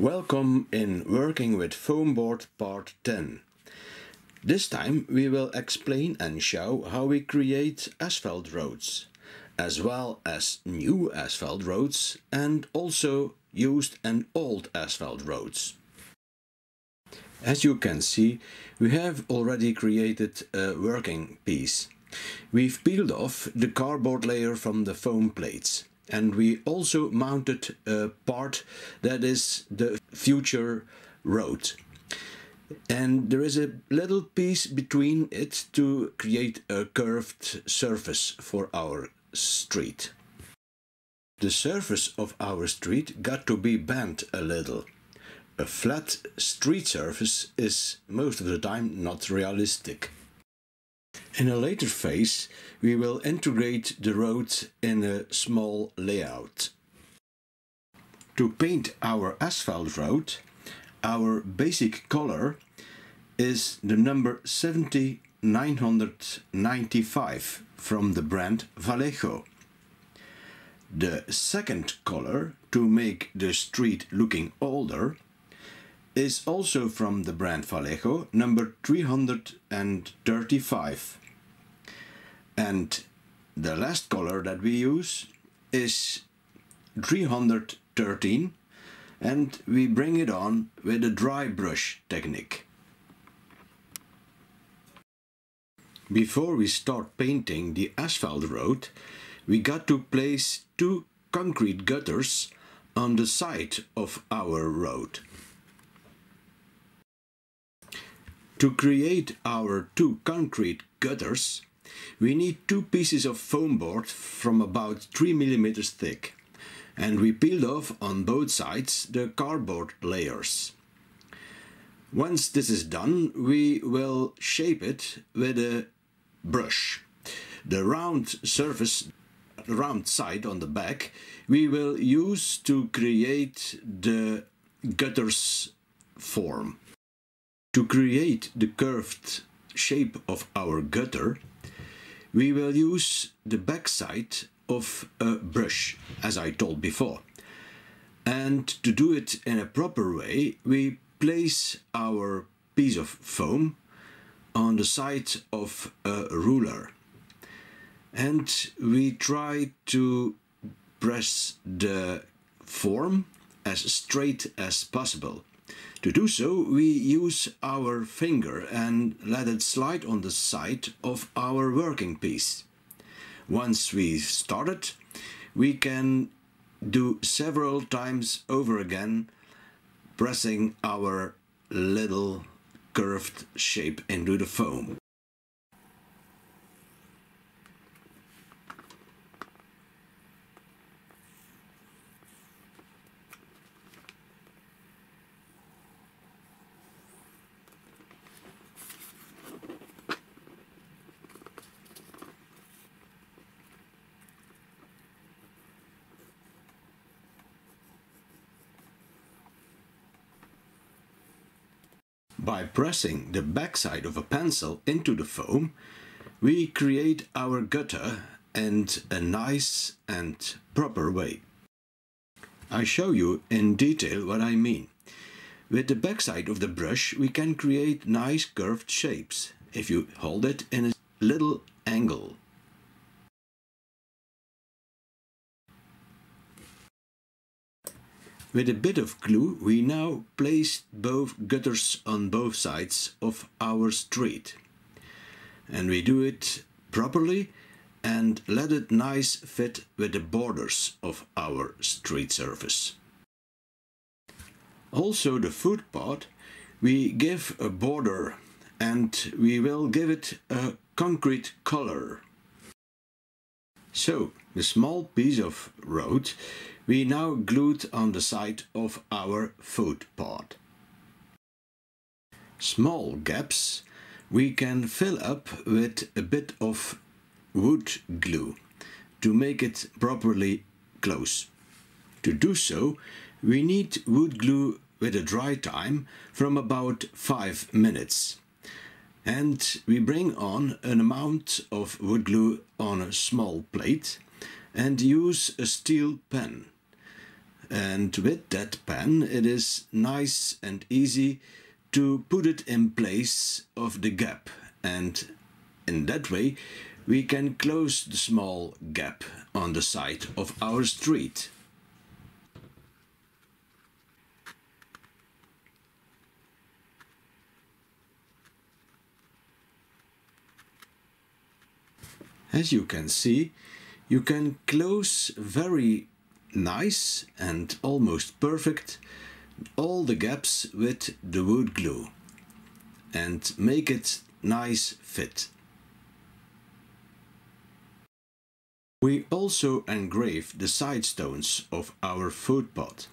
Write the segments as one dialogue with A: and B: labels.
A: Welcome in Working with Foam Board Part 10. This time we will explain and show how we create asphalt roads, as well as new asphalt roads and also used and old asphalt roads. As you can see, we have already created a working piece. We've peeled off the cardboard layer from the foam plates. And we also mounted a part that is the future road. And there is a little piece between it to create a curved surface for our street. The surface of our street got to be bent a little. A flat street surface is most of the time not realistic. In a later phase, we will integrate the road in a small layout. To paint our asphalt road, our basic color is the number 70995 from the brand Vallejo. The second color, to make the street looking older, is also from the brand Vallejo, number 335. And the last color that we use is 313, and we bring it on with a dry brush technique. Before we start painting the asphalt road, we got to place two concrete gutters on the side of our road. To create our two concrete gutters, we need two pieces of foam board from about 3 mm thick, and we peeled off on both sides the cardboard layers. Once this is done, we will shape it with a brush. The round surface, the round side on the back, we will use to create the gutter's form. To create the curved shape of our gutter, we will use the back side of a brush, as I told before. And to do it in a proper way, we place our piece of foam on the side of a ruler. And we try to press the form as straight as possible. To do so, we use our finger and let it slide on the side of our working piece. Once we've started, we can do several times over again, pressing our little curved shape into the foam. By pressing the backside of a pencil into the foam, we create our gutter in a nice and proper way. I show you in detail what I mean. With the backside of the brush, we can create nice curved shapes if you hold it in a little angle. With a bit of glue, we now place both gutters on both sides of our street. And we do it properly and let it nice fit with the borders of our street surface. Also the footpath, we give a border and we will give it a concrete color. So, the small piece of road we now glued on the side of our footpath. Small gaps we can fill up with a bit of wood glue to make it properly close. To do so, we need wood glue with a dry time from about 5 minutes. And we bring on an amount of wood glue on a small plate and use a steel pen. And with that pen it is nice and easy to put it in place of the gap, and in that way we can close the small gap on the side of our street. As you can see, you can close very nice and almost perfect all the gaps with the wood glue and make it nice fit. We also engrave the side stones of our food pot,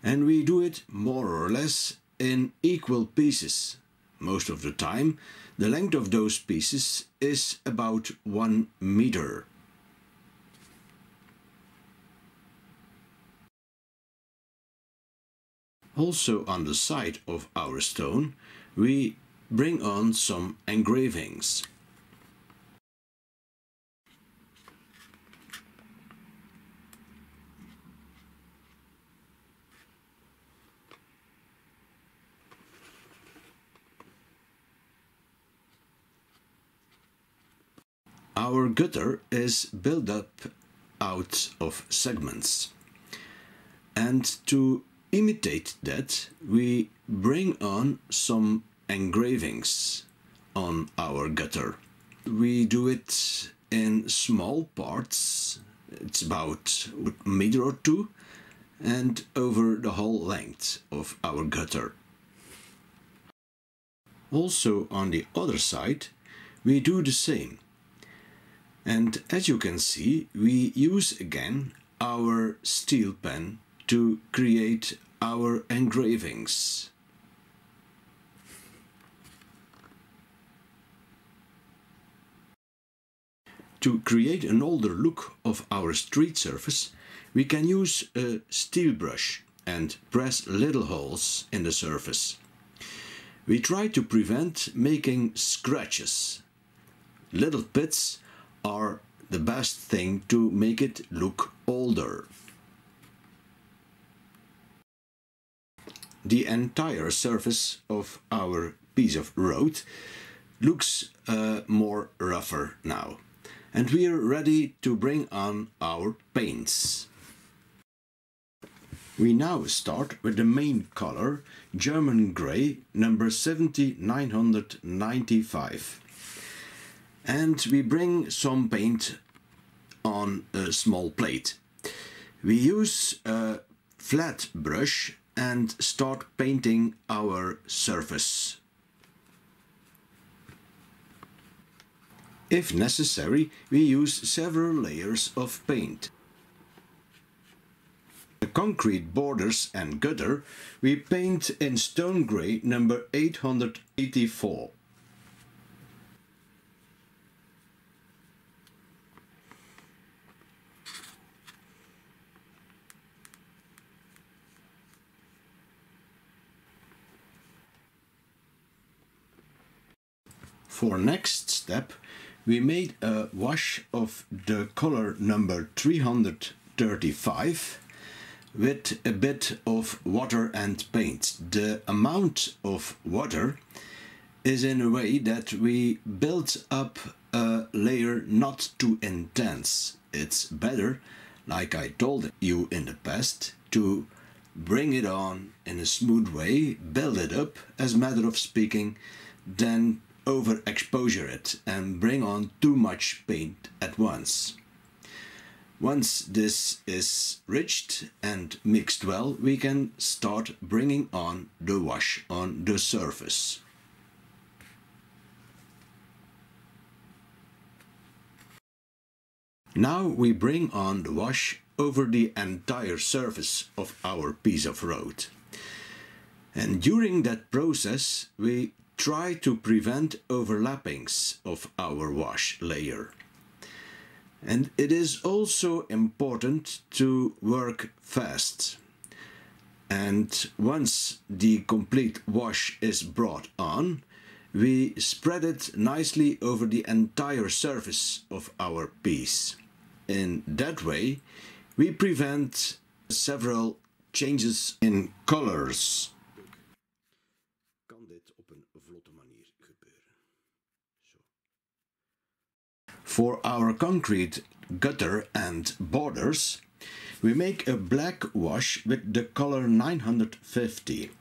A: and we do it more or less in equal pieces. Most of the time the length of those pieces is about 1 meter. Also on the side of our stone we bring on some engravings. Our gutter is built up out of segments, and to imitate that we bring on some engravings on our gutter. We do it in small parts, it's about a meter or two, and over the whole length of our gutter. Also on the other side we do the same. And as you can see, we use again our steel pen to create our engravings. To create an older look of our street surface, we can use a steel brush and press little holes in the surface. We try to prevent making scratches. Little pits are the best thing to make it look older. The entire surface of our piece of road looks more rougher now, and we are ready to bring on our paints. We now start with the main color, German grey, number 7995. And we bring some paint on a small plate. We use a flat brush and start painting our surface. If necessary, we use several layers of paint. The concrete borders and gutter we paint in stone grey number 884. For next step, we made a wash of the color number 335 with a bit of water and paint. The amount of water is in a way that we build up a layer not too intense. It's better, like I told you in the past, to bring it on in a smooth way, build it up as a matter of speaking, than overexposure it and bring on too much paint at once. Once this is reached and mixed well, we can start bringing on the wash on the surface. Now we bring on the wash over the entire surface of our piece of road. And during that process we try to prevent overlappings of our wash layer. And it is also important to work fast. And once the complete wash is brought on, we spread it nicely over the entire surface of our piece. In that way, we prevent several changes in colors. Kan dit op een vlotte manier gebeuren? Zo. For our concrete gutter and borders, we make a black wash with the color 950.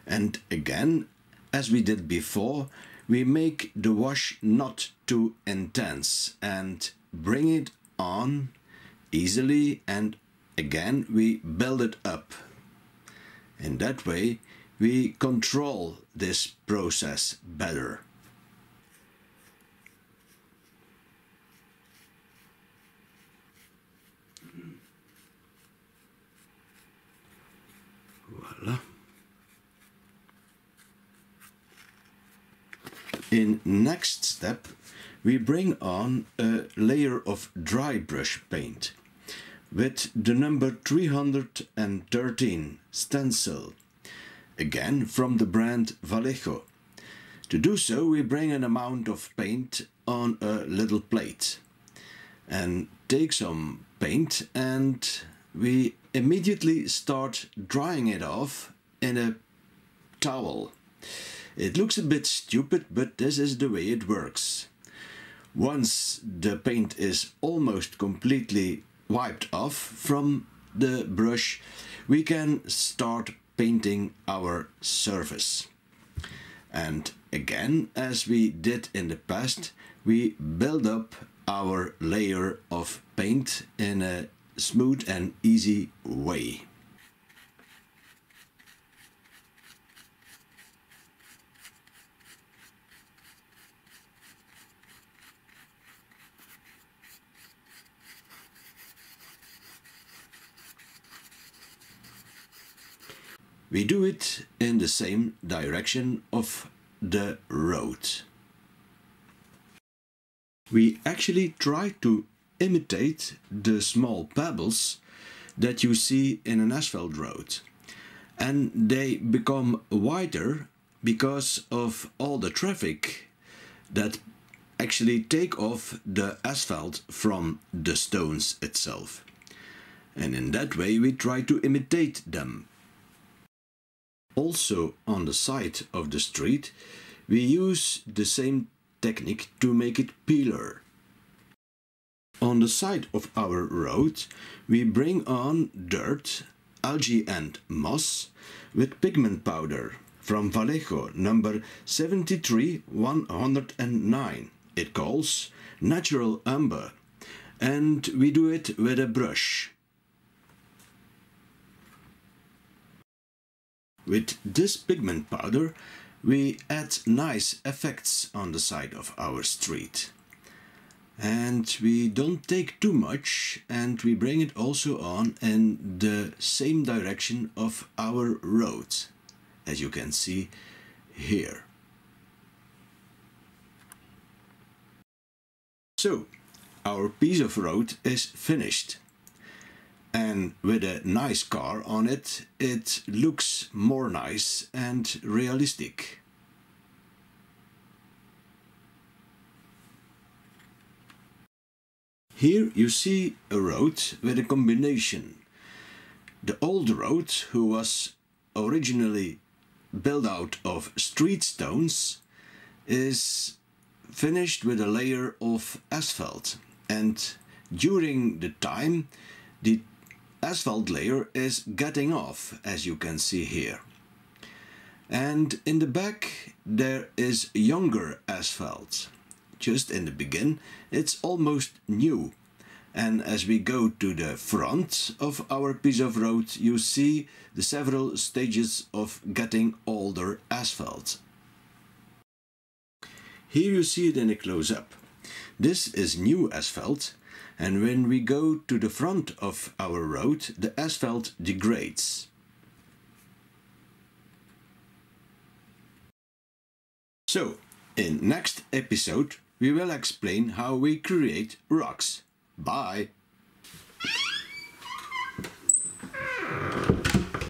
A: And again, as we did before, we make the wash not too intense and bring it on easily, and again we build it up. In that way we control this process better. Voila. In next step, we bring on a layer of dry brush paint with the number 313 stencil, again from the brand Vallejo. To do so, we bring an amount of paint on a little plate and take some paint, and we immediately start drying it off in a towel. It looks a bit stupid, but this is the way it works. Once the paint is almost completely wiped off from the brush, we can start painting our surface. And again, as we did in the past, we build up our layer of paint in a smooth and easy way. We do it in the same direction of the road. We actually try to imitate the small pebbles that you see in an asphalt road, and they become wider because of all the traffic that actually take off the asphalt from the stones itself, and in that way we try to imitate them. Also on the side of the street we use the same technique to make it peeler. On the side of our road we bring on dirt, algae and moss with pigment powder from Vallejo number 73109. It calls natural umber, and we do it with a brush. With this pigment powder we add nice effects on the side of our street. And we don't take too much, and we bring it also on in the same direction of our road, as you can see here. So, our piece of road is finished. And with a nice car on it, it looks more nice and realistic. Here you see a road with a combination. The old road, who was originally built out of street stones, is finished with a layer of asphalt, and during the time the asphalt layer is getting off, as you can see here. And in the back there is younger asphalt. Just in the beginning it's almost new, and as we go to the front of our piece of road you see the several stages of getting older asphalt. Here you see it in a close-up. This is new asphalt, and when we go to the front of our road the asphalt degrades. So, in next episode we will explain how we create rocks. Bye!